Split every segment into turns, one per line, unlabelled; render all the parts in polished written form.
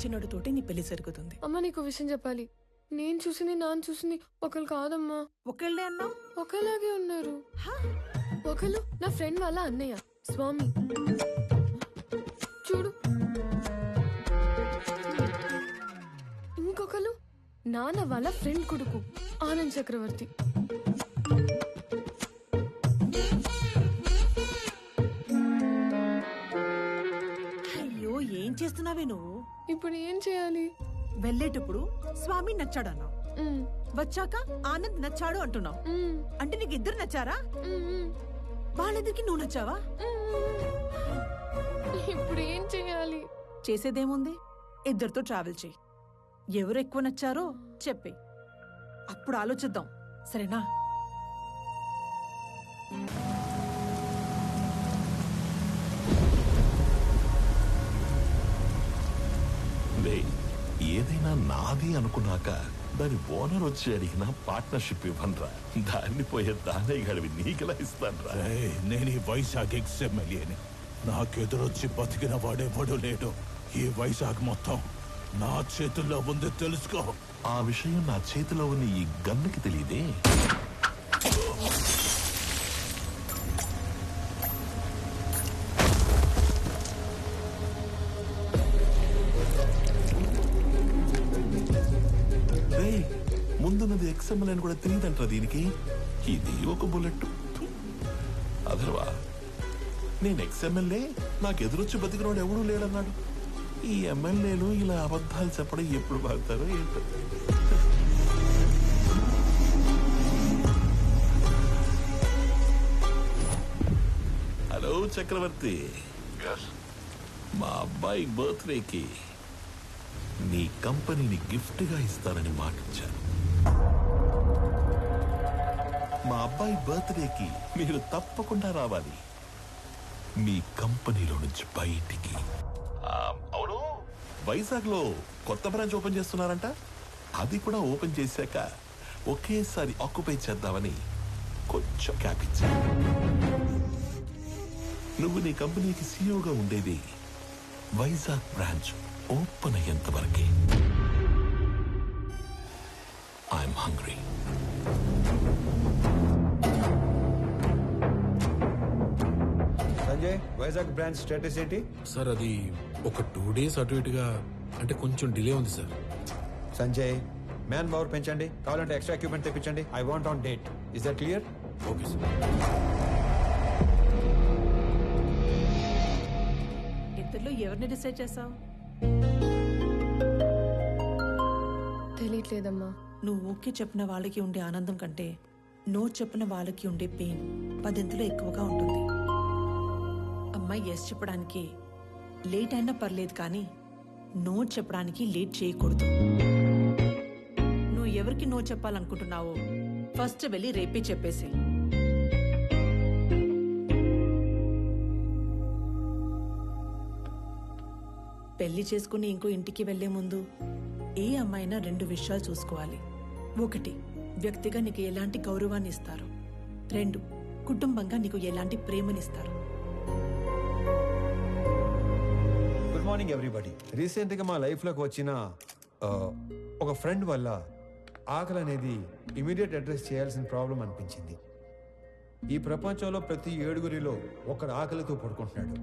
నచ్చినోడితోటి నీ పెళ్లి జరుగుతుంది.
అమ్మ నీకు విషయం చెప్పాలి. నేను చూసింది నాన్న చూసింది ఒకరు కాదమ్మా.
ఒకళ్ళే అన్నావు?
ఒకలాగే ఉన్నారు. ఒకళ్ళు నా ఫ్రెండ్ వాళ్ళ అన్నయ్య స్వామి, చూడు. ఇంకొకరు నాన్న వాళ్ళ ఫ్రెండ్ కొడుకు ఆనంద్ చక్రవర్తి.
అయ్యో, ఏం చేస్తున్నావే నువ్వు?
ఇప్పుడు ఏం చేయాలి?
వెళ్ళేటప్పుడు స్వామి నచ్చాడు అన్నావు, వచ్చాక ఆనంద్ నచ్చాడు అంటున్నావు. అంటే నీకు ఇద్దరు నచ్చారా? వాళ్ళిద్దరికి నువ్వు నచ్చావా?
ఇప్పుడు ఏం చేయాలి?
చేసేదేముంది, ఇద్దరితో ట్రావెల్ చేయి. ఎవరు ఎక్కువ నచ్చారో చెప్పే, అప్పుడు ఆలోచిద్దాం, సరేనా?
ఏదైనా నాది అనుకున్నాక దాని ఓనర్ వచ్చి అడిగిన పార్ట్నర్షిప్ ఇవ్వనరా. దాన్ని పోయే దానయ్య గడివి నీకెలా ఇస్తానరా?
నేను ఈ వైజాగ్ ఎక్స్ఎమ్మెల్యేని. నాకెదురొచ్చి బతికిన వాడెవడు లేడు. ఈ వైజాగ్ మొత్తం నా చేతుల్లో ఉంది, తెలుసుకో.
ఆ విషయం నా చేతిలో ఉన్న ఈ గన్నుకి తెలియదే. ముందున్నది ఎక్స్ఎంఎల్ అని కూడా తెలియదంటారా దీనికి? ఇది ఒక బుల్లెట్. అదర్వా నేను ఎక్స్ఎంఎల్ఏ, నాకు ఎదురొచ్చి బతికినోడు ఎవడూ లేడన్నాడు. ఈ ఎమ్మెల్యేలు ఇలా అబద్ధాలు చెప్పడం ఎప్పుడు బాగుతారో ఏంటో. హలో చక్రవర్తి, మా అబ్బాయి బర్త్డేకి నీ కంపెనీని గిఫ్ట్ గా ఇస్తానని మాటిచ్చాను. మా అబ్బాయి బర్త్డేకి మీరు తప్పకుండా రావాలి మీ కంపెనీలో నుంచి బయటికి. అవును, వైజాగ్ లో కొత్త బ్రాంచ్ ఓపెన్ చేస్తున్నారంట. అది కూడా ఓపెన్ చేశాక ఒకేసారి ఆక్యుపై చేద్దామని కొంచెం క్యాప్ ఇచ్చాను. నువ్వు నీ కంపెనీకి సీఈఓగా ఉండేది వైజాగ్ బ్రాంచ్ ఓపెన్ అయ్యేంత వరకే. I'm hungry.
Sanjay, Vizag branch status ఏంటి?
సార్ అది ఒక 2 days అటు ఇటుగా, అంటే కొంచెం డిలే ఉంది సార్.
సంజయ్, మ్యాన్ పవర్ పెంచండి, కావాలంటే ఎక్స్ట్రా ఎక్విప్మెంట్ తెప్పించండి. I want on date. Is that clear?
Okay sir.
ఇద్దరిలో ఎవరిని డిసైడ్ చేసావు?
తెలియట్లేదమ్మా.
నువ్వు ఓకే చెప్పిన వాళ్ళకి ఉండే ఆనందం కంటే నో చెప్పిన వాళ్ళకి ఉండే పెయిన్ 10 ఎక్కువగా ఉంటుంది. అమ్మాయి ఎస్ చెప్పడానికి లేట్ అయినా పర్లేదు, కానీ నో చెప్పడానికి లేట్ చేయకూడదు. నువ్వు ఎవరికి నో చెప్పాలనుకుంటున్నావో ఫస్ట్ వెళ్ళి రేపే చెప్పేసి. పెళ్లి చేసుకుని ఇంకో ఇంటికి వెళ్లే ముందు ఏ అమ్మాయినా 2 విషయాలు చూసుకోవాలి. 1, వ్యక్తిగా నీకు ఎలాంటి గౌరవాన్ని ఇస్తారు. 2, కుటుంబంగా నీకు ఎలాంటి ప్రేమనిస్తారు.
Good morning everybody. రీసెంట్ గా మా లైఫ్ లోకి వచ్చిన ఒక ఫ్రెండ్ వల్ల ఆకలి అనేది ఇమీడియట్ అడ్రస్ చేయాల్సిన ప్రాబ్లం అనిపించింది. ఈ ప్రపంచంలో ప్రతి 7గురిలో ఒకడు ఆకలితో పడుకుంటున్నాడు.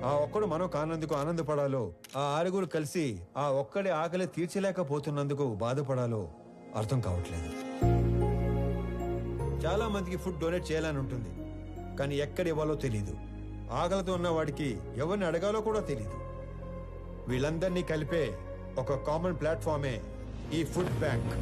ఆ ఒక్కడు మనం కానందుకు ఆనందపడాలో, ఆ 6గురు కలిసి ఆ ఒక్కడి ఆకలి తీర్చలేకపోతున్నందుకు బాధపడాలో అర్థం కావట్లేదు. చాలా మందికి ఫుడ్ డొనేట్ చేయాలని ఉంటుంది, కానీ ఎక్కడ ఇవ్వాలో తెలీదు. ఆకలితో ఉన్న వాడికి ఎవరిని అడగాలో కూడా తెలీదు. వీళ్ళందరినీ కలిపే ఒక కామన్ ప్లాట్ఫామే ఈ ఫుడ్ బ్యాంక్.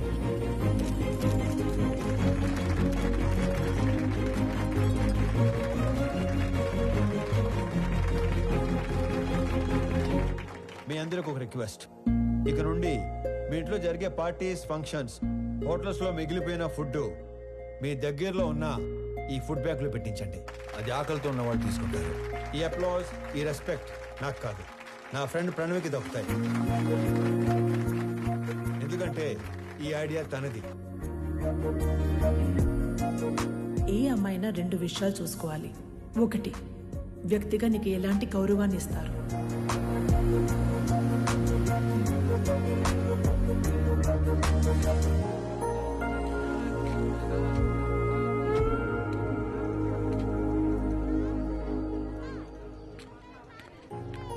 మీ అందరికి ఒక రిక్వెస్ట్. ఇక నుండి మీ ఇంట్లో జరిగే పార్టీస్, ఫంక్షన్స్, హోటల్స్ లో మిగిలిపోయిన ఫుడ్ మీ దగ్గరలో ఉన్న ఈ ఫుడ్ బ్యాంక్ లో పెట్టించండి. అది ఆకలితో ఉన్న వాళ్ళు తీసుకుంటారు. ఈ అప్లాజ్, ఈ రెస్పెక్ట్ నాకు కాదు, నా ఫ్రెండ్ ప్రణవ్కి దొరుకుతాయి. ఎందుకంటే ఈ ఐడియా తనది.
ఏ అమ్మాయినా 2 విషయాలు చూసుకోవాలి. 1, వ్యక్తిగా నీకు ఎలాంటి గౌరవాన్ని ఇస్తారు.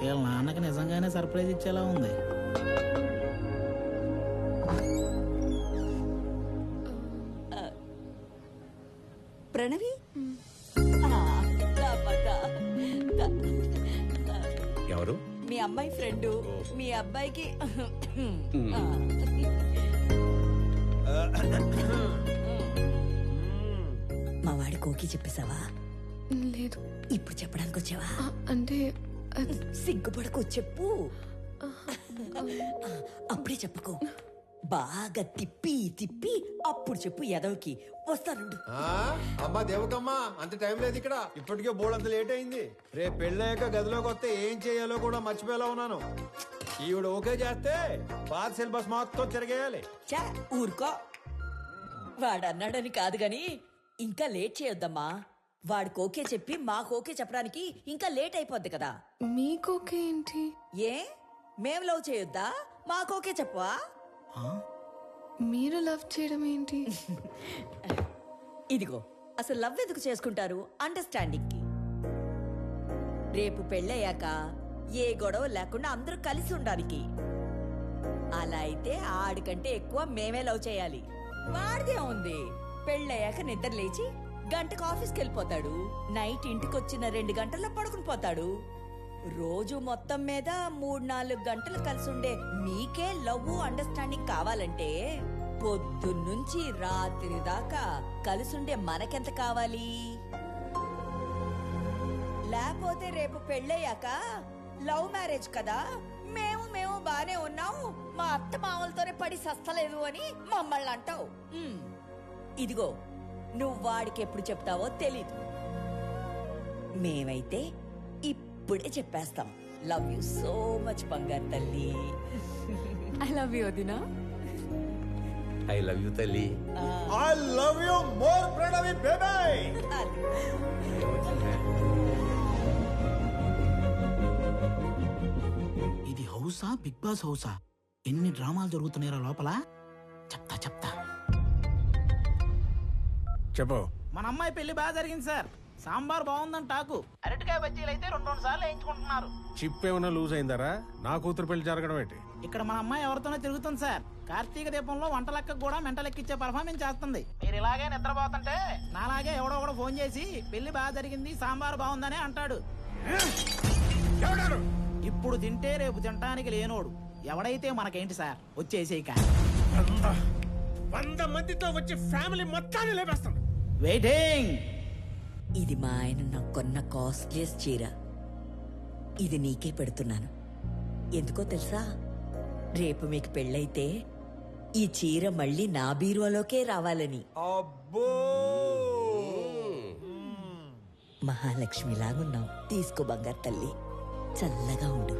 వీళ్ళ నాన్నకి నిజంగానే సర్ప్రైజ్ ఇచ్చేలా ఉంది.
ప్రణవి
ఎవరు?
మీ అమ్మాయి ఫ్రెండ్ మీ అబ్బాయికి మా వాడి కోకి చెప్పేశావా?
లేదు.
ఇప్పుడు చెప్పడానికి వచ్చావా?
అంటే
సిగ్గుపడకు, చెప్పు. అప్పుడే చెప్పకు, బాగా తిప్పి తిప్పి అప్పుడు చెప్పు. ఎదవకి వస్తానుండు.
అమ్మా దేవకమ్మా, అంత టైం లేదు ఇక్కడ. ఇప్పటికే బోర్డు అంత లేట్ అయింది. రేపు పెళ్ళయ్యాక గదిలోకి వస్తే ఏం చేయాలో కూడా మర్చిపోయేలా ఉన్నాను. ఈవిడ ఓకే చేస్తే పాత సిలబస్ మొత్తం తిరగేయాలి.
చా ఊరుకో. వాడన్నాడని కాదు గాని ఇంకా లేట్ చేయొద్దమ్మా. వాడికి ఓకే చెప్పి మాకు ఓకే చెప్పడానికి ఇంకా లేట్ అయిపోద్ది కదా.
మీకోకే ఏంటి?
ఏ మేం లవ్ చేయొద్దా? మాకు ఓకే చెప్పవా?
మీరు లవ్ చేయడం ఏంటి?
ఇదిగో, అసలు లవ్ ఎందుకు చేసుకుంటారు? అండర్స్టాండింగ్ కి. రేపు పెళ్ళయ్యాక ఏ గొడవ లేకుండా అందరూ కలిసి ఉండడానికి. అలా అయితే ఆడికంటే ఎక్కువ మేమే లవ్ చేయాలి. వాడిదే ఉంది. పెళ్ళయ్యాక నిద్ర లేచి గంటకు ఆఫీస్కి వెళ్ళిపోతాడు. నైట్ ఇంటికొచ్చిన 2 గంటల్లో పడుకుని పోతాడు. రోజు మొత్తం మీద 3-4 గంటలు కలిసి ఉండే మీకే లవ్ అండర్స్టాండింగ్ కావాలంటే పొద్దున్నుంచి రాత్రి దాకా కలిసుండే మనకెంత కావాలి? లేకపోతే రేపు పెళ్ళయ్యాక లవ్ మ్యారేజ్ కదా, మేము బానే ఉన్నాము, మా అత్త మామలతోనే పడి సస్తలేదు అని మమ్మల్ని అంటావు. ఇదిగో, నువ్వు వాడికి ఎప్పుడు చెప్తావో తెలీదు. మేమైతే ఇప్పుడే చెప్పేస్తాం. లవ్ యూ సో మచ్ బంగారు తల్లి.
ఐ లవ్ యూ వదినా.
ఐ లవ్ యూ తల్లి.
I love you more Pranavi baby.
ఇది హౌసా, బిగ్ బాస్ హౌసా? ఎన్ని డ్రామాలు జరుగుతున్నాయో లోపల. చెప్తా
చెప్పు.
మన అమ్మాయి పెళ్లి బాగా జరిగింది సార్. సాంబార్ బాగుందని టాకు. అరటికాయ బజ్జీలు అయితే 2 సార్లు వేయించుకుంటున్నారు.
చిప్ ఏమైనా లూజ్ అయిందారా? నా కూతురు పెళ్లి జరగడం ఏంటి?
ఇక్కడ మన అమ్మాయి ఎవరితోనో తిరుగుతుంది సార్. కార్తీక దీపంలో వంట లెక్కకు కూడా మెంట లెక్కిచ్చే పర్ఫార్మెన్స్ చేస్తుంది. మీరు ఇలాగే నిద్రపోతుంటే నాలాగే ఎవడో ఒకడు ఫోన్ చేసి పెళ్లి బాగా జరిగింది, సాంబార్ బాగుందని అంటాడు. ఇప్పుడు తింటే రేపు తినటానికి లేనోడు. ఎవడైతే మనకేంటి సార్, వచ్చేసేక
100 మందితో వచ్చి ఫ్యామిలీ మొత్తాన్ని లేపేస్తాం.
వెయిటింగ్.
ఇది మా ఆయన నాకు కొన్న కాస్ట్లీయెస్ట్ చీర. ఇది నీకే పెడుతున్నాను. ఎందుకో తెలుసా? రేపు మీకు పెళ్ళైతే ఈ చీర మళ్ళీ నా బీరువాలోకే రావాలని.
అబ్బో,
మహాలక్ష్మిలాగున్నావు. తీసుకో బంగారు తల్లి, చల్లగా ఉండు.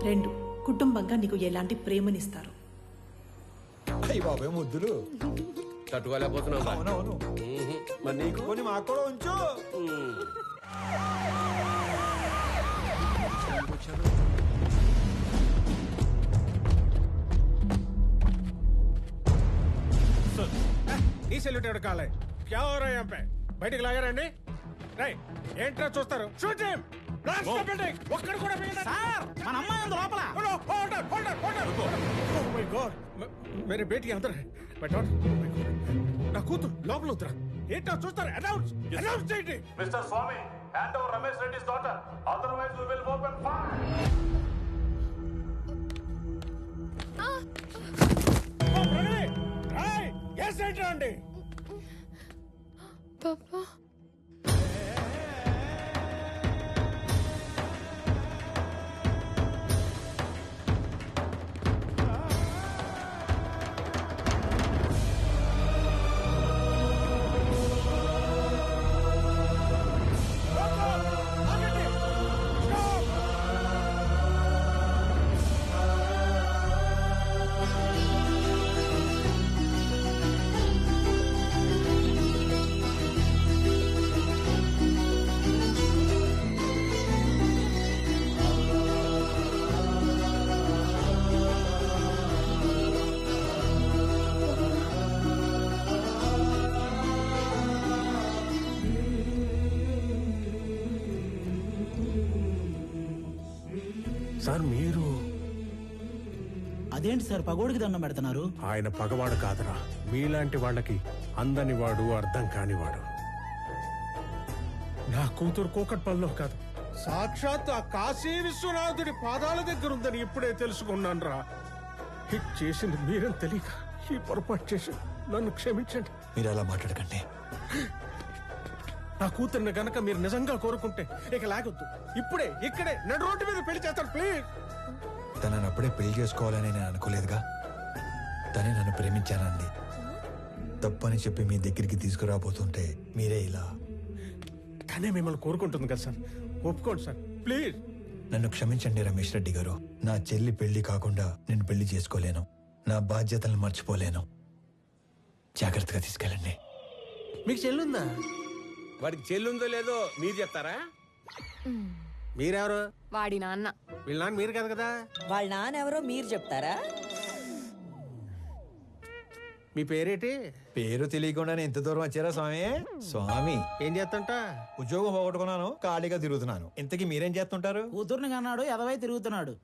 2 కుటుంబంగా నీకు ఎలాంటి ప్రేమనిస్తారు?
అయ్యి బాబాయ్ ముద్దులు.
తట్టుకోలేకపోతున్నావా?
అవునవును.
మరి నీకు
కొన్ని మాకు కూడా ఉంచు.
నీ సెల్యూట్ ఎవరు కాలే? క్యా హో రहा है यहाँ पे? బయటికి లాగారండి. రై, ఏంట్రా చూస్తారు? Shoot him. Blast the building. ఒక్కడు కూడా మిగలదు.
సార్, మన అమ్మాయి ఉంది లోపల.
ఓ మై గాడ్, మేరే బేటీ అందర్ హై. My daughter, oh my god, నా కూతురు లోపల ఉందిరా. ఏంట్రా చూస్తారు? అనౌన్స్ చేయండి.
Mr. Swami, hand over Ramesh Reddy's daughter. Otherwise, we will open fire.
Oh Pranavi, Rai, yes ఏంట్రా అండి?
పాపా
సార్ మీరు
అదేంటి సార్ పగోడికి దండం పెడుతున్నారు?
ఆయన పగవాడు కాదురా, మీలాంటి వాళ్ళకి అందని వాడు, అర్థం కానివాడు. నా కూతురు కూకట్పల్లిలో కాదు, సాక్షాత్ ఆ కాశీ విశ్వనాథుడి పాదాల దగ్గర ఉందని ఇప్పుడే తెలుసుకున్నాను రా. హిట్ చేసింది మీరని తెలియక ఈ పొరపాటు చేసి నన్ను క్షమించండి.
మీరు అలా మాట్లాడకండి.
నా కూతుర్ని గనక మీరు నిజంగా కోరుకుంటే ఇక లాగొద్దు, ఇప్పుడే ఇక్కడే నడు రోడ్డు మీద పెళ్లి చేస్తాను ప్లీజ్.
తనని అప్పుడే పెళ్లి చేసుకోవాలని నేను అనుకోలేదుగా. తనే నన్ను ప్రేమించానంది. తప్పని చెప్పి మీ దగ్గరికి తీసుకురాబోతుంటే మీరే ఇలా.
తనే మిమ్మల్ని కోరుకుంటుంది కదా సార్, ఒప్పుకోండి సార్ ప్లీజ్.
నన్ను క్షమించండి రమేష్ రెడ్డి గారు. నా చెల్లి పెళ్లి కాకుండా నేను పెళ్లి చేసుకోలేను. నా బాధ్యతలను మర్చిపోలేను. జాగ్రత్తగా తీసుకెళ్ళండి.
మీకు చెల్లుందా?
వాడికి చెల్లుందో లేదో మీరు చెప్తారా?
మీరెవరు?
వాడి నాన్న.
వీళ్ళ నాన్న మీరు కాదు కదా.
వాళ్ళ నాన్నెవరో మీరు చెప్తారా?
మీ పేరేటి?
పేరు తెలియకుండానే ఇంత దూరం వచ్చారా స్వామి? స్వామి
ఏం చేస్తుంట?
ఉద్యోగం పోగొట్టుకున్నాను, ఖాళీగా తిరుగుతున్నాను. ఇంతకీ మీరేం చేస్తుంటారు?
కూతుర్ని కన్నాడు, ఎదవై తిరుగుతున్నాడు.